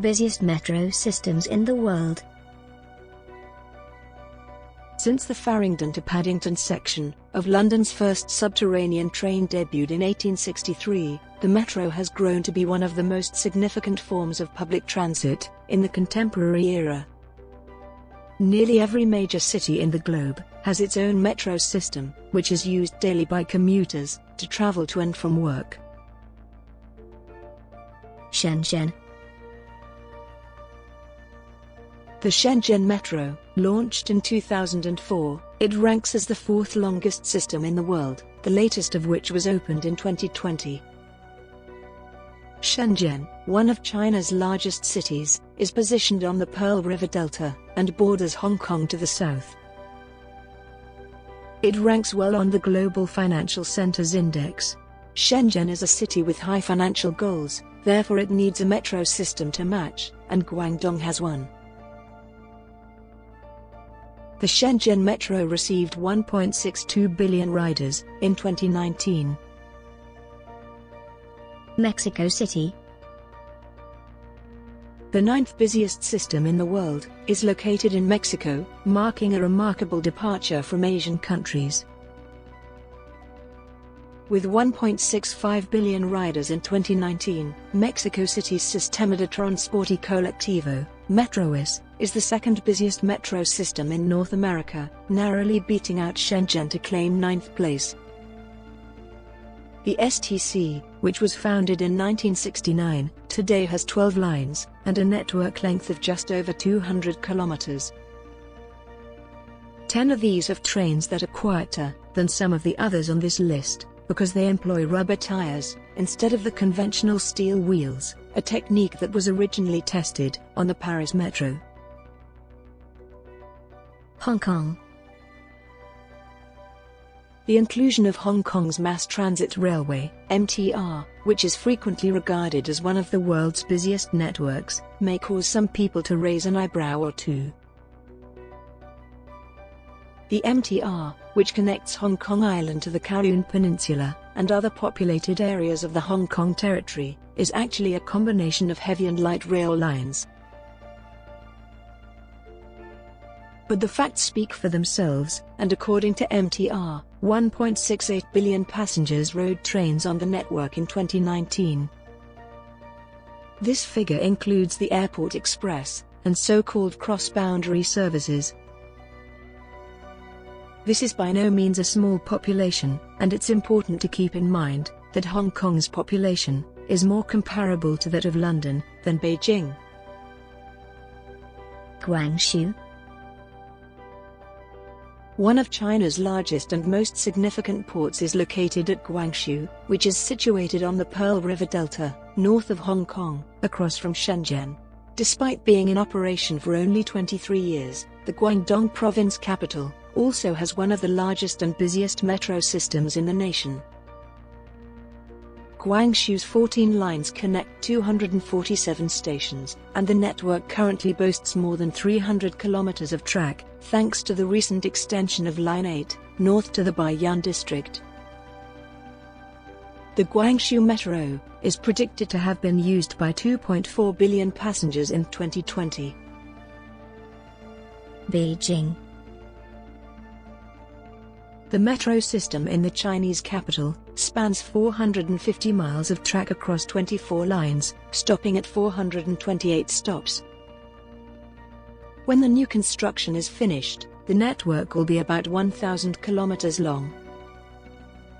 Busiest metro systems in the world. Since the Farringdon to Paddington section of London's first subterranean train debuted in 1863, the metro has grown to be one of the most significant forms of public transit in the contemporary era. Nearly every major city in the globe has its own metro system, which is used daily by commuters to travel to and from work. Shenzhen. The Shenzhen Metro, launched in 2004, it ranks as the fourth longest system in the world, the latest of which was opened in 2020. Shenzhen, one of China's largest cities, is positioned on the Pearl River Delta and borders Hong Kong to the south. It ranks well on the Global Financial Centers Index. Shenzhen is a city with high financial goals, therefore it needs a metro system to match, and Guangdong has one. The Shenzhen Metro received 1.62 billion riders in 2019. Mexico City. The ninth busiest system in the world is located in Mexico, marking a remarkable departure from Asian countries. With 1.65 billion riders in 2019, Mexico City's Sistema de Transporte Colectivo, Metrois, is the second busiest metro system in North America, narrowly beating out Shenzhen to claim ninth place. The STC, which was founded in 1969, today has 12 lines and a network length of just over 200 kilometers. 10 of these have trains that are quieter than some of the others on this list, because they employ rubber tires instead of the conventional steel wheels, a technique that was originally tested on the Paris Metro. Hong Kong. The inclusion of Hong Kong's Mass Transit Railway, MTR, which is frequently regarded as one of the world's busiest networks, may cause some people to raise an eyebrow or two. The MTR, which connects Hong Kong Island to the Kowloon Peninsula and other populated areas of the Hong Kong territory, is actually a combination of heavy and light rail lines. But the facts speak for themselves, and according to MTR, 1.68 billion passengers rode trains on the network in 2019. This figure includes the Airport Express and so-called cross-boundary services. This is by no means a small population, and it's important to keep in mind that Hong Kong's population is more comparable to that of London than Beijing. Guangzhou. One of China's largest and most significant ports is located at Guangzhou, which is situated on the Pearl River Delta, north of Hong Kong, across from Shenzhen. Despite being in operation for only 23 years, the Guangdong province capital also has one of the largest and busiest metro systems in the nation. Guangzhou's 14 lines connect 247 stations, and the network currently boasts more than 300 kilometers of track, thanks to the recent extension of Line 8, north to the Baiyun district. The Guangzhou Metro is predicted to have been used by 2.4 billion passengers in 2020. Beijing. The metro system in the Chinese capital spans 450 miles of track across 24 lines, stopping at 428 stops. When the new construction is finished, the network will be about 1,000 kilometers long.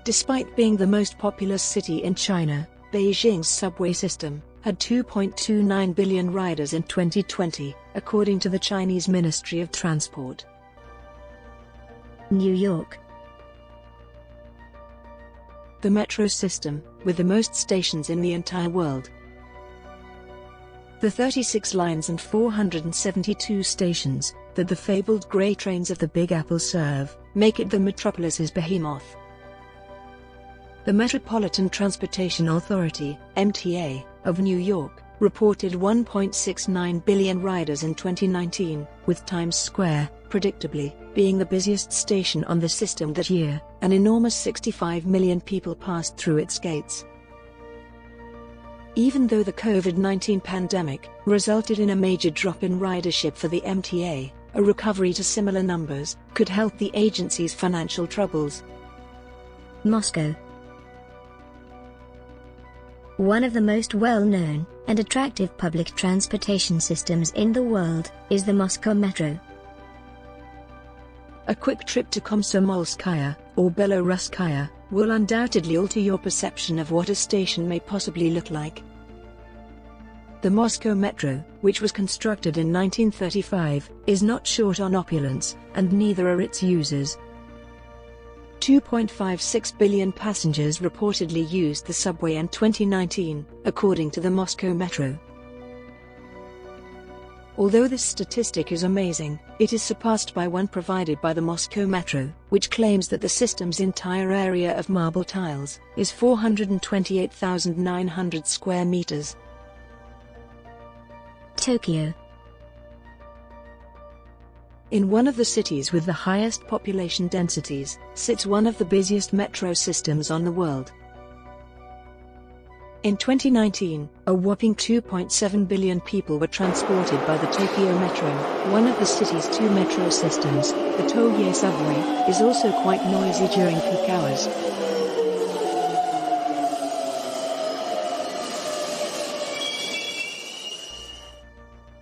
Despite being the most populous city in China, Beijing's subway system had 2.29 billion riders in 2020, according to the Chinese Ministry of Transport. New York. The metro system, with the most stations in the entire world. The 36 lines and 472 stations that the fabled grey trains of the Big Apple serve make it the metropolis's behemoth. The Metropolitan Transportation Authority, MTA, of New York, reported 1.69 billion riders in 2019, with Times Square, predictably, being the busiest station on the system that year. An enormous 65 million people passed through its gates. Even though the COVID-19 pandemic resulted in a major drop in ridership for the MTA, a recovery to similar numbers could help the agency's financial troubles. Moscow. One of the most well-known and attractive public transportation systems in the world is the Moscow Metro. A quick trip to Komsomolskaya, or Beloruskaya, will undoubtedly alter your perception of what a station may possibly look like. The Moscow Metro, which was constructed in 1935, is not short on opulence, and neither are its users. 2.56 billion passengers reportedly used the subway in 2019, according to the Moscow Metro. Although this statistic is amazing, it is surpassed by one provided by the Moscow Metro, which claims that the system's entire area of marble tiles is 428,900 square meters. Tokyo. In one of the cities with the highest population densities, sits one of the busiest metro systems on the world. In 2019, a whopping 2.7 billion people were transported by the Tokyo Metro, one of the city's two metro systems. The Tokyo subway is also quite noisy during peak hours.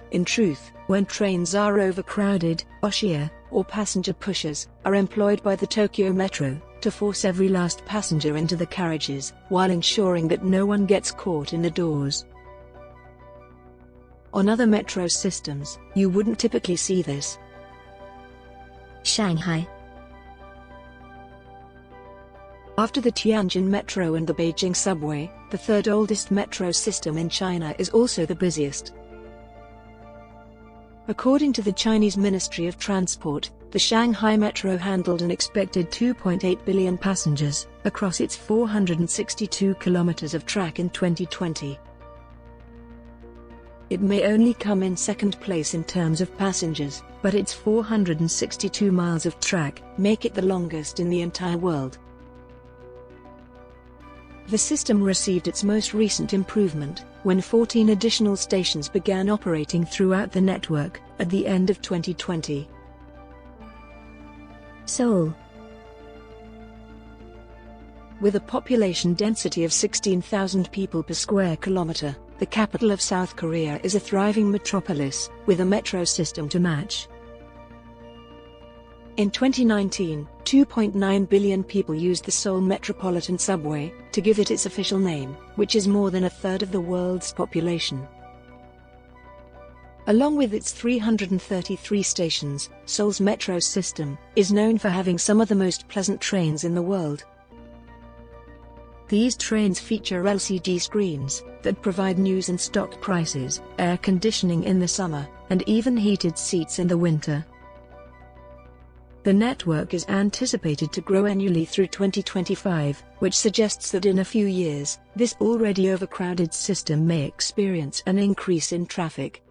In truth, when trains are overcrowded, oshier, or passenger pushers, are employed by the Tokyo Metro to force every last passenger into the carriages, while ensuring that no one gets caught in the doors. On other metro systems, you wouldn't typically see this. Shanghai. After the Tianjin Metro and the Beijing subway, the third oldest metro system in China is also the busiest. According to the Chinese Ministry of Transport, the Shanghai Metro handled an expected 2.8 billion passengers across its 462 kilometers of track in 2020. It may only come in second place in terms of passengers, but its 462 miles of track make it the longest in the entire world. The system received its most recent improvement when 14 additional stations began operating throughout the network at the end of 2020. Seoul. With a population density of 16,000 people per square kilometer, the capital of South Korea is a thriving metropolis with a metro system to match. In 2019, 2.9 billion people used the Seoul Metropolitan Subway to give it its official name, which is more than a third of the world's population. Along with its 333 stations, Seoul's metro system is known for having some of the most pleasant trains in the world. These trains feature LCD screens that provide news and stock prices, air conditioning in the summer, and even heated seats in the winter. The network is anticipated to grow annually through 2025, which suggests that in a few years, this already overcrowded system may experience an increase in traffic.